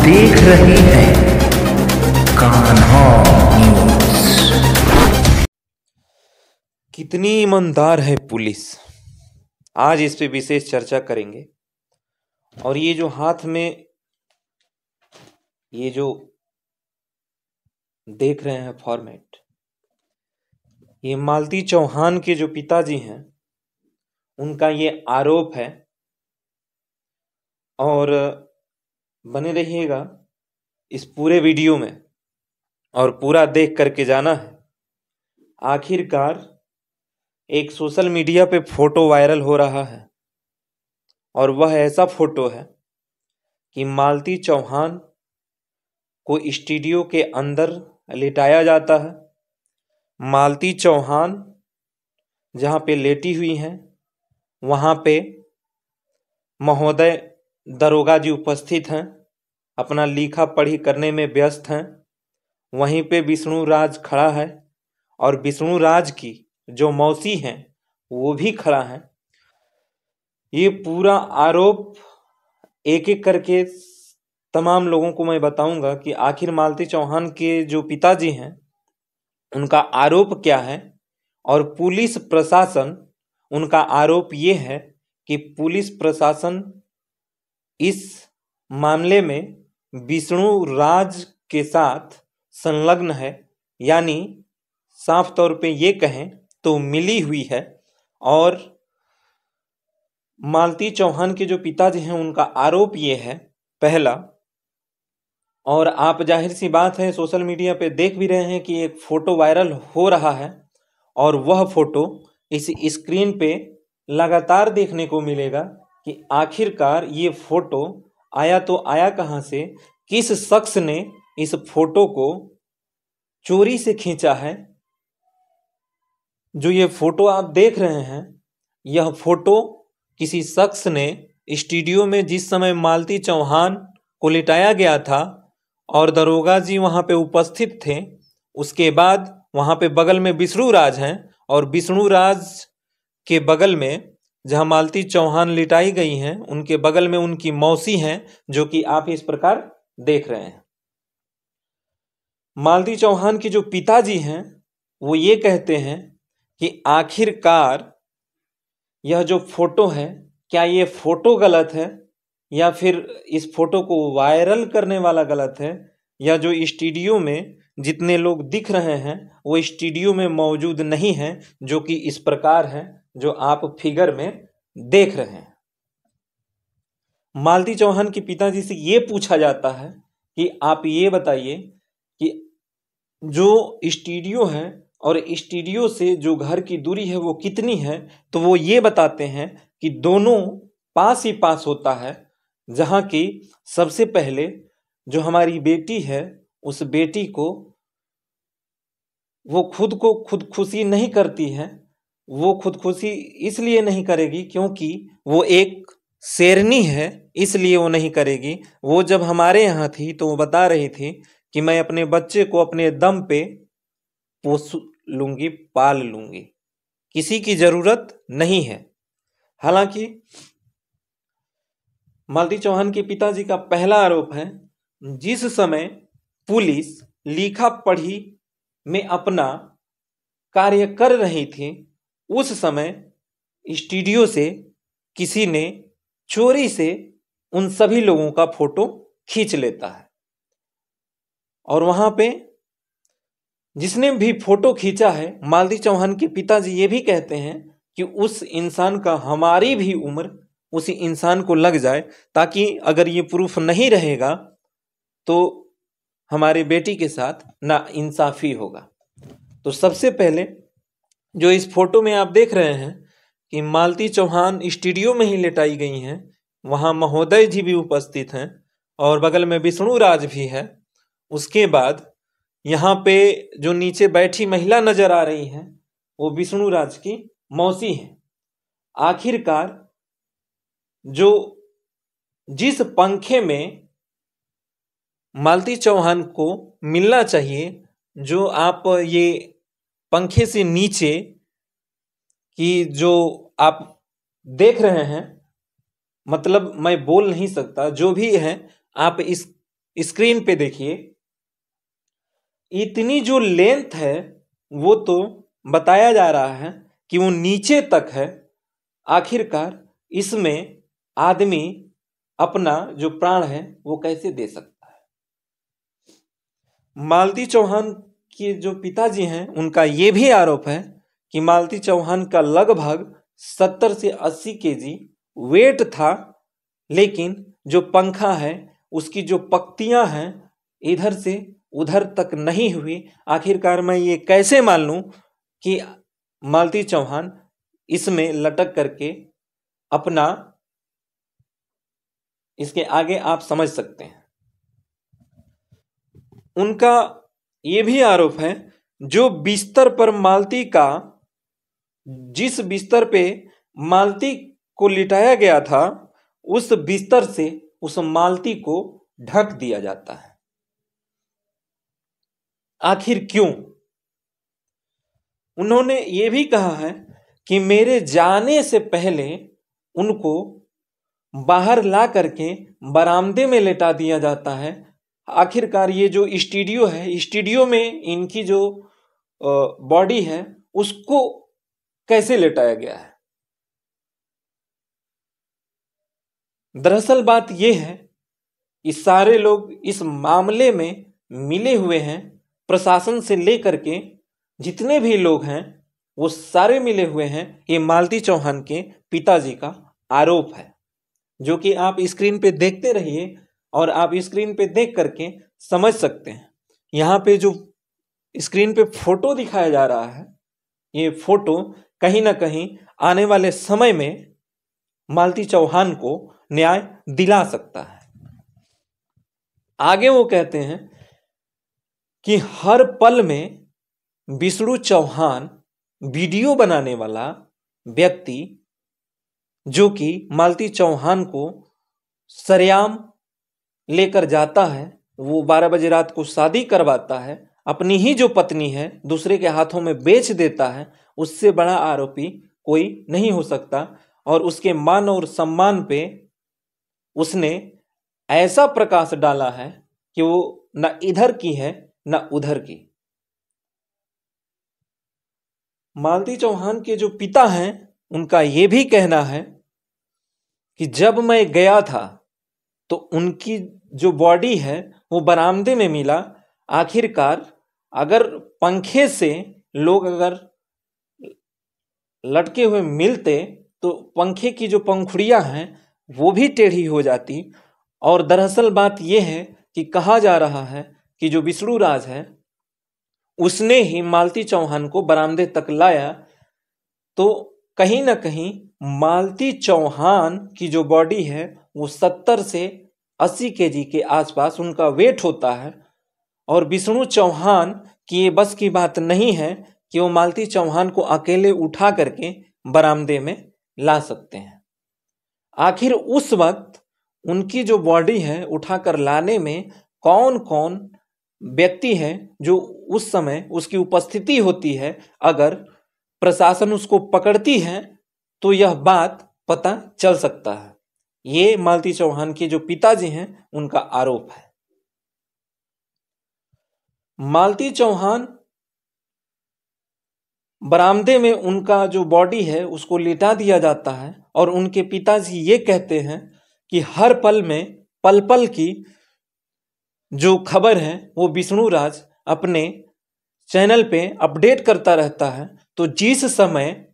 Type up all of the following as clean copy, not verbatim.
देख रहे हैं कान्हा न्यूज। कितनी ईमानदार है पुलिस, आज इस पे विशेष चर्चा करेंगे। और ये जो हाथ में ये जो देख रहे हैं फॉर्मेट, ये मालती चौहान के जो पिताजी हैं उनका ये आरोप है। और बने रहिएगा इस पूरे वीडियो में और पूरा देख करके जाना है। आखिरकार एक सोशल मीडिया पे फोटो वायरल हो रहा है और वह ऐसा फोटो है कि मालती चौहान को स्टूडियो के अंदर लिटाया जाता है। मालती चौहान जहाँ पे लेटी हुई हैं वहाँ पे महोदय दरोगा जी उपस्थित हैं, अपना लिखा पढ़ी करने में व्यस्त हैं। वहीं पे विष्णु राज खड़ा है और विष्णु राज की जो मौसी हैं वो भी खड़ा है। ये पूरा आरोप एक एक करके तमाम लोगों को मैं बताऊंगा कि आखिर मालती चौहान के जो पिताजी हैं उनका आरोप क्या है। और पुलिस प्रशासन, उनका आरोप ये है कि पुलिस प्रशासन इस मामले में विष्णु राज के साथ संलग्न है, यानी साफ तौर पे ये कहें तो मिली हुई है। और मालती चौहान के जो पिताजी हैं उनका आरोप ये है पहला, और आप जाहिर सी बात है सोशल मीडिया पे देख भी रहे हैं कि एक फोटो वायरल हो रहा है और वह फोटो इस स्क्रीन पे लगातार देखने को मिलेगा कि आखिरकार ये फोटो आया तो आया कहां से, किस शख्स ने इस फोटो को चोरी से खींचा है। जो ये फोटो आप देख रहे हैं यह फोटो किसी शख्स ने स्टूडियो में जिस समय मालती चौहान को लिटाया गया था और दरोगा जी वहां पे उपस्थित थे, उसके बाद वहां पे बगल में विष्णु राज हैं और विष्णु राज के बगल में जहां मालती चौहान लिटाई गई हैं उनके बगल में उनकी मौसी हैं, जो कि आप इस प्रकार देख रहे हैं। मालती चौहान के जो पिताजी हैं वो ये कहते हैं कि आखिरकार यह जो फोटो है, क्या ये फोटो गलत है या फिर इस फोटो को वायरल करने वाला गलत है, या जो स्टूडियो में जितने लोग दिख रहे हैं वो स्टूडियो में मौजूद नहीं है, जो कि इस प्रकार है जो आप फिगर में देख रहे हैं। मालती चौहान के पिताजी से ये पूछा जाता है कि आप ये बताइए कि जो स्टूडियो है और स्टूडियो से जो घर की दूरी है वो कितनी है, तो वो ये बताते हैं कि दोनों पास ही पास होता है। जहाँ की सबसे पहले जो हमारी बेटी है उस बेटी को वो खुदकुशी नहीं करती है। वो खुदकुशी इसलिए नहीं करेगी क्योंकि वो एक शेरनी है, इसलिए वो नहीं करेगी। वो जब हमारे यहाँ थी तो वो बता रही थी कि मैं अपने बच्चे को अपने दम पे पोस लूंगी, पाल लूंगी, किसी की जरूरत नहीं है। हालांकि मालती चौहान के पिताजी का पहला आरोप है, जिस समय पुलिस लिखा पढ़ी में अपना कार्य कर रही थी उस समय स्टूडियो से किसी ने चोरी से उन सभी लोगों का फोटो खींच लेता है। और वहां पे जिसने भी फोटो खींचा है, मालती चौहान के पिताजी ये भी कहते हैं कि उस इंसान का हमारी भी उम्र उसी इंसान को लग जाए, ताकि अगर ये प्रूफ नहीं रहेगा तो हमारी बेटी के साथ ना इंसाफी होगा। तो सबसे पहले जो इस फोटो में आप देख रहे हैं कि मालती चौहान स्टूडियो में ही लेटाई गई हैं, वहां महोदय जी भी उपस्थित हैं और बगल में विष्णु राज भी है। उसके बाद यहाँ पे जो नीचे बैठी महिला नजर आ रही है वो विष्णु राज की मौसी है। आखिरकार जो जिस पंखे में मालती चौहान को मिलना चाहिए, जो आप ये पंखे से नीचे की जो आप देख रहे हैं, मतलब मैं बोल नहीं सकता, जो भी है आप इस स्क्रीन पे देखिए, इतनी जो लेंथ है वो तो बताया जा रहा है कि वो नीचे तक है। आखिरकार इसमें आदमी अपना जो प्राण है वो कैसे दे सकता है? मालती चौहान के जो पिताजी हैं उनका ये भी आरोप है कि मालती चौहान का लगभग 70 से 80 केजी वेट था, लेकिन जो पंखा है उसकी जो पक्तियां हैं इधर से उधर तक नहीं हुई। आखिरकार मैं ये कैसे मान लूं कि मालती चौहान इसमें लटक करके अपना, इसके आगे आप समझ सकते हैं। उनका ये भी आरोप है जो बिस्तर पर मालती का, जिस बिस्तर पे मालती को लिटाया गया था उस बिस्तर से उस मालती को ढक दिया जाता है। आखिर क्यों? उन्होंने ये भी कहा है कि मेरे जाने से पहले उनको बाहर ला करके बरामदे में लेटा दिया जाता है। आखिरकार ये जो स्टूडियो है, स्टूडियो में इनकी जो बॉडी है उसको कैसे लेटाया गया है? दरअसल बात यह है कि सारे लोग इस मामले में मिले हुए हैं। प्रशासन से लेकर के जितने भी लोग हैं वो सारे मिले हुए हैं। ये मालती चौहान के पिताजी का आरोप है, जो कि आप स्क्रीन पे देखते रहिए और आप स्क्रीन पे देख करके समझ सकते हैं। यहाँ पे जो स्क्रीन पे फोटो दिखाया जा रहा है, ये फोटो कहीं ना कहीं आने वाले समय में मालती चौहान को न्याय दिला सकता है। आगे वो कहते हैं कि हर पल में विष्णु चौहान वीडियो बनाने वाला व्यक्ति, जो कि मालती चौहान को सरेआम लेकर जाता है, वो 12 बजे रात को शादी करवाता है, अपनी ही जो पत्नी है दूसरे के हाथों में बेच देता है, उससे बड़ा आरोपी कोई नहीं हो सकता। और उसके मान और सम्मान पे उसने ऐसा प्रकाश डाला है कि वो न इधर की है न उधर की। मालती चौहान के जो पिता हैं उनका यह भी कहना है कि जब मैं गया था तो उनकी जो बॉडी है वो बरामदे में मिला। आखिरकार अगर पंखे से लोग अगर लटके हुए मिलते तो पंखे की जो पंखुड़ियां हैं वो भी टेढ़ी हो जाती। और दरअसल बात यह है कि कहा जा रहा है कि जो विष्णु राज है उसने ही मालती चौहान को बरामदे तक लाया। तो कहीं ना कहीं मालती चौहान की जो बॉडी है वो 70 से 80 केजी के आसपास उनका वेट होता है। और विष्णु चौहान की ये बस की बात नहीं है कि वो मालती चौहान को अकेले उठा करके बरामदे में ला सकते हैं। आखिर उस वक्त उनकी जो बॉडी है उठाकर लाने में कौन कौन व्यक्ति है जो उस समय उसकी उपस्थिति होती है, अगर प्रशासन उसको पकड़ती है तो यह बात पता चल सकता है। ये मालती चौहान के जो पिताजी हैं उनका आरोप है। मालती चौहान बरामदे में उनका जो बॉडी है उसको लिटा दिया जाता है और उनके पिताजी ये कहते हैं कि हर पल में पल पल की जो खबर है वो विष्णु राज अपने चैनल पे अपडेट करता रहता है। तो जिस समय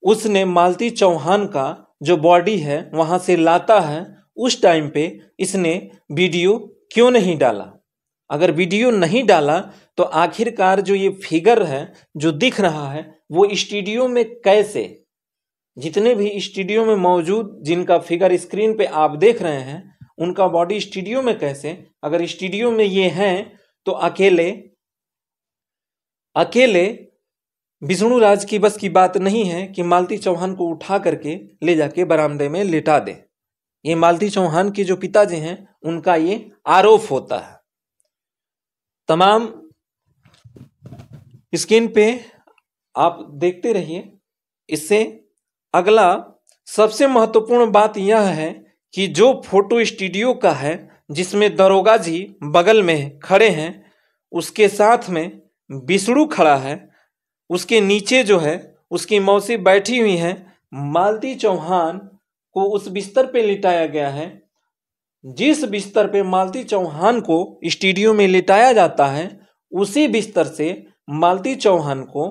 उसने मालती चौहान का जो बॉडी है वहां से लाता है उस टाइम पे इसने वीडियो क्यों नहीं डाला? अगर वीडियो नहीं डाला तो आखिरकार जो ये फिगर है जो दिख रहा है वो स्टूडियो में कैसे, जितने भी स्टूडियो में मौजूद जिनका फिगर स्क्रीन पे आप देख रहे हैं उनका बॉडी स्टूडियो में कैसे? अगर स्टूडियो में ये हैं तो अकेले विष्णु राज की बस की बात नहीं है कि मालती चौहान को उठा करके ले जाके बरामदे में लिटा दे। ये मालती चौहान के जो पिताजी हैं उनका ये आरोप होता है। तमाम स्क्रीन पे आप देखते रहिए। इससे अगला सबसे महत्वपूर्ण बात यह है कि जो फोटो स्टूडियो का है जिसमें दरोगा जी बगल में खड़े हैं, उसके साथ में विष्णु खड़ा है, उसके नीचे जो है उसकी मौसी बैठी हुई है। मालती चौहान को उस बिस्तर पे लिटाया गया है। जिस बिस्तर पे मालती चौहान को स्टूडियो में लिटाया जाता है, उसी बिस्तर से मालती चौहान को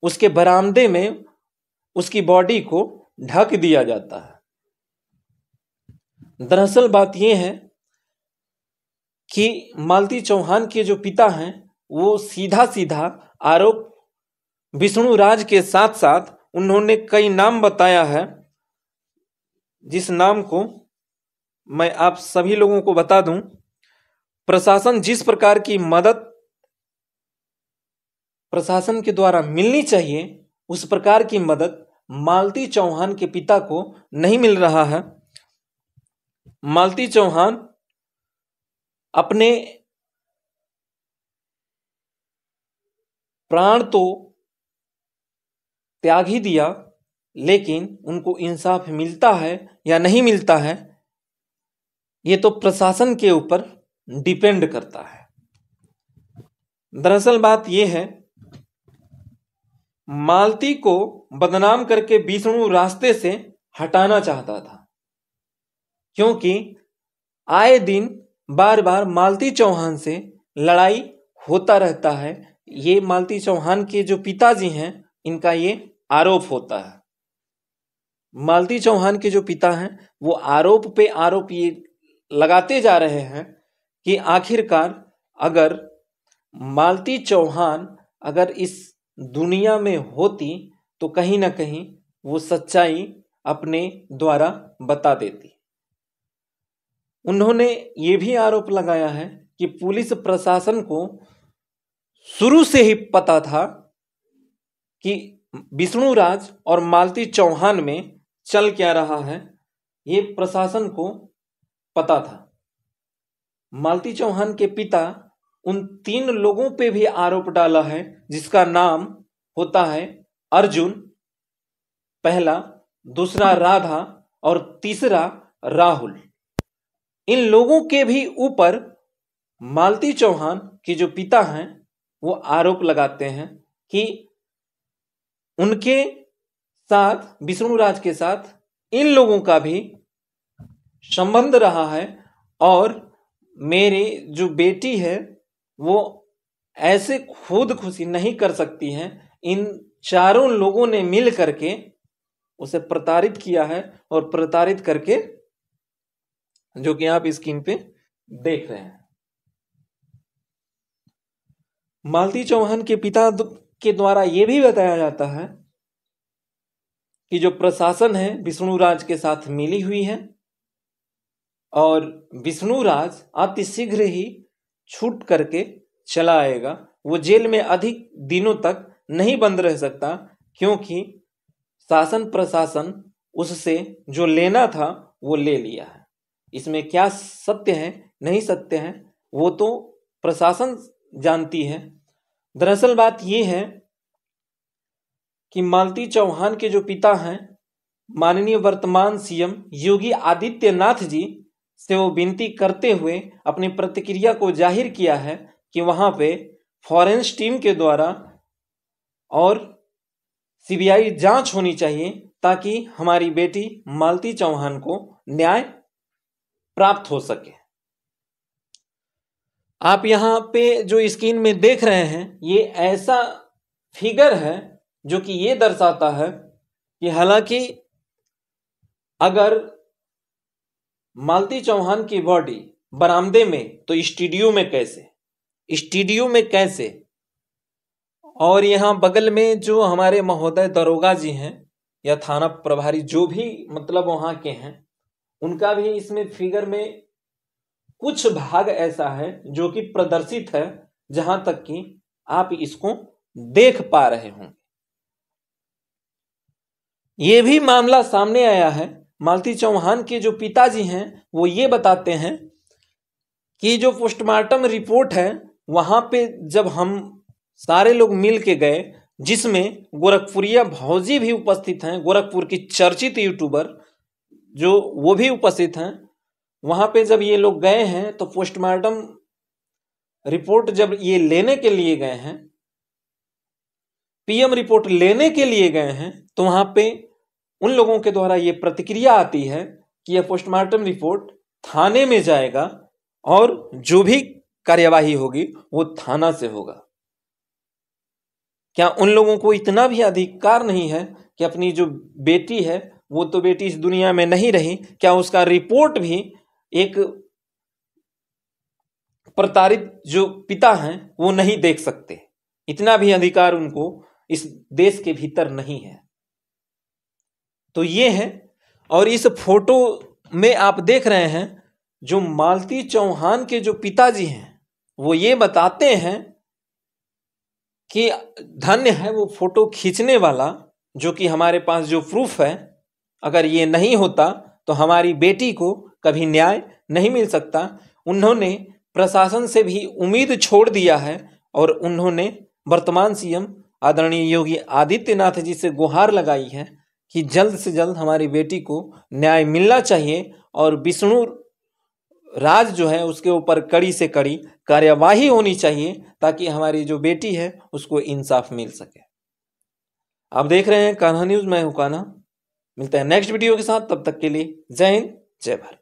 उसके बरामदे में उसकी बॉडी को ढक दिया जाता है। दरअसल बात यह है कि मालती चौहान के जो पिता हैं वो सीधा सीधा आरोप विष्णु राज के साथ साथ उन्होंने कई नाम बताया है, जिस नाम को मैं आप सभी लोगों को बता दूं। प्रशासन जिस प्रकार की मदद प्रशासन के द्वारा मिलनी चाहिए, उस प्रकार की मदद मालती चौहान के पिता को नहीं मिल रहा है। मालती चौहान अपने प्राण तो त्याग ही दिया, लेकिन उनको इंसाफ मिलता है या नहीं मिलता है, ये तो प्रशासन के ऊपर डिपेंड करता है। दरअसल बात यह है, मालती को बदनाम करके विष्णु रास्ते से हटाना चाहता था, क्योंकि आए दिन बार बार मालती चौहान से लड़ाई होता रहता है। ये मालती चौहान के जो पिताजी हैं, इनका ये आरोप होता है। मालती चौहान के जो पिता हैं वो आरोप पे आरोप ये लगाते जा रहे हैं कि आखिरकार अगर मालती चौहान अगर इस दुनिया में होती तो कहीं ना कहीं वो सच्चाई अपने द्वारा बता देती। उन्होंने ये भी आरोप लगाया है कि पुलिस प्रशासन को शुरू से ही पता था कि विष्णु राज और मालती चौहान में चल क्या रहा है, ये प्रशासन को पता था। मालती चौहान के पिता उन 3 लोगों पे भी आरोप डाला है, जिसका नाम होता है अर्जुन, पहला, दूसरा राधा और तीसरा राहुल। इन लोगों के भी ऊपर मालती चौहान के जो पिता हैं वो आरोप लगाते हैं कि उनके साथ, विष्णु राज के साथ, इन लोगों का भी संबंध रहा है और मेरी जो बेटी है वो ऐसे खुद खुशी नहीं कर सकती है। इन चारों लोगों ने मिल करके उसे प्रताड़ित किया है और प्रताड़ित करके, जो कि आप स्क्रीन पे देख रहे हैं। मालती चौहान के पिता के द्वारा यह भी बताया जाता है कि जो प्रशासन है विष्णु राज के साथ मिली हुई है और विष्णु राज अतिशीघ्र ही छूट करके चला आएगा। वो जेल में अधिक दिनों तक नहीं बंद रह सकता, क्योंकि शासन प्रशासन उससे जो लेना था वो ले लिया है। इसमें क्या सत्य है नहीं सत्य है वो तो प्रशासन जानती है। दरअसल बात यह है कि मालती चौहान के जो पिता हैं, माननीय वर्तमान सीएम योगी आदित्यनाथ जी से वो विनती करते हुए अपनी प्रतिक्रिया को जाहिर किया है कि वहां पे फॉरेंसिक टीम के द्वारा और सीबीआई जांच होनी चाहिए, ताकि हमारी बेटी मालती चौहान को न्याय प्राप्त हो सके। आप यहां पे जो स्क्रीन में देख रहे हैं, ये ऐसा फिगर है जो कि ये दर्शाता है कि हालांकि अगर मालती चौहान की बॉडी बरामदे में, तो स्टूडियो में कैसे। और यहां बगल में जो हमारे महोदय दरोगा जी हैं या थाना प्रभारी, जो भी मतलब वहां के हैं, उनका भी इसमें फिगर में कुछ भाग ऐसा है जो कि प्रदर्शित है, जहां तक कि आप इसको देख पा रहे होंगे। यह भी मामला सामने आया है। मालती चौहान के जो पिताजी हैं वो ये बताते हैं कि जो पोस्टमार्टम रिपोर्ट है, वहां पे जब हम सारे लोग मिल के गए, जिसमें गोरखपुरिया भौजी भी उपस्थित हैं, गोरखपुर की चर्चित यूट्यूबर जो वो भी उपस्थित हैं, वहां पे जब ये लोग गए हैं तो पोस्टमार्टम रिपोर्ट जब ये लेने के लिए गए हैं, पीएम रिपोर्ट लेने के लिए गए हैं, तो वहां पे उन लोगों के द्वारा ये प्रतिक्रिया आती है कि यह पोस्टमार्टम रिपोर्ट थाने में जाएगा और जो भी कार्यवाही होगी वो थाना से होगा। क्या उन लोगों को इतना भी अधिकार नहीं है कि अपनी जो बेटी है, वो तो बेटी इस दुनिया में नहीं रही, क्या उसका रिपोर्ट भी एक प्रताड़ित जो पिता हैं वो नहीं देख सकते? इतना भी अधिकार उनको इस देश के भीतर नहीं है। तो ये है। और इस फोटो में आप देख रहे हैं जो मालती चौहान के जो पिताजी हैं वो ये बताते हैं कि धन्य है वो फोटो खींचने वाला, जो कि हमारे पास जो प्रूफ है, अगर ये नहीं होता तो हमारी बेटी को कभी न्याय नहीं मिल सकता। उन्होंने प्रशासन से भी उम्मीद छोड़ दिया है और उन्होंने वर्तमान सीएम आदरणीय योगी आदित्यनाथ जी से गुहार लगाई है कि जल्द से जल्द हमारी बेटी को न्याय मिलना चाहिए और विष्णु राज जो है उसके ऊपर कड़ी से कड़ी कार्यवाही होनी चाहिए ताकि हमारी जो बेटी है उसको इंसाफ मिल सके। आप देख रहे हैं कान्हा न्यूज, मैं हूं कान्हा। मिलते हैं नेक्स्ट वीडियो के साथ, तब तक के लिए जय हिंद, जय भारत।